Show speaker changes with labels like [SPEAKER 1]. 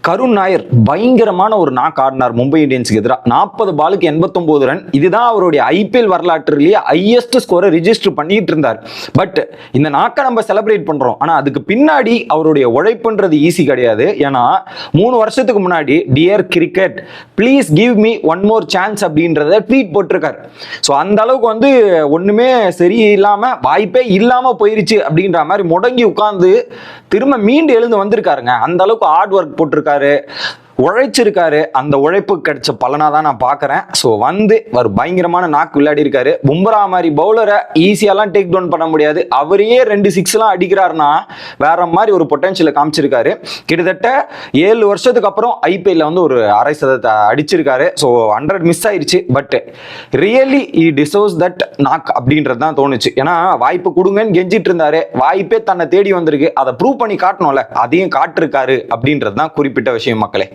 [SPEAKER 1] கருண் நாயர் பயங்கரமான ஒரு நாக் ஆடினார் மும்பை இந்தியன்ஸுக்கு எதிராக. 40 பாலுக்கு 89 ரன். இதுதான் அவருடைய ஐபிஎல் வரலாற்றிலேயே ஹையஸ்ட் ஸ்கோரை ரிஜிஸ்டர் பண்ணிட்டு இருந்தார். பட் இந்த நாக்கை நம்ம செலிப்ரேட் பண்றோம், ஆனா அதுக்கு பின்னாடி அவருடைய உழைப்புன்றது ஈஸி கிடையாது. ஏன்னா 3 வருஷத்துக்கு முன்னாடி dear cricket please give me one more chance அப்படின்றத ட்வீட் போட்டிருக்காரு. ஸோ அந்த அளவுக்கு ஒண்ணுமே சரியில்லாம வாய்ப்பே இல்லாம போயிருச்சு அப்படின்ற மாதிரி முடங்கி உட்கார்ந்து திரும்ப மீண்டு எழுந்து வந்திருக்காருங்க. அந்த அளவுக்கு ஹார்ட் ஒர்க் போட்டிருக்காரு, உழைச்சிருக்காரு. அந்த உழைப்பு கிடைச்ச பலனா தான் நான் பார்க்குறேன். ஸோ ஒரு பயங்கரமான நாக்கு விளையாடி இருக்காரு. பும்ரா மாதிரி பவுலரை ஈஸியாலாம் டேக் டவுன் பண்ண முடியாது. அவரையே 2 6 அடிக்கிறாருன்னா வேற மாதிரி ஒரு பொட்டன்ஷியலை காமிச்சிருக்காரு. கிட்டத்தட்ட 7 வருஷத்துக்கு அப்புறம் ஐபிஎல்ல ஒரு அரை சதத்தை அடிச்சிருக்காரு. ஸோ 100 மிஸ் ஆயிடுச்சு. But really he deserves that knock அப்படின்றது தான் தோணுச்சு. ஏன்னா வாய்ப்பு கொடுங்கன்னு கெஞ்சிட்டு இருந்தாரு, வாய்ப்பே தன்னை தேடி வந்திருக்கு. அதை ப்ரூவ் பண்ணி காட்டணும்ல, அதையும் காட்டிருக்காரு அப்படின்றது தான் குறிப்பிட்ட விஷயம் மக்களே.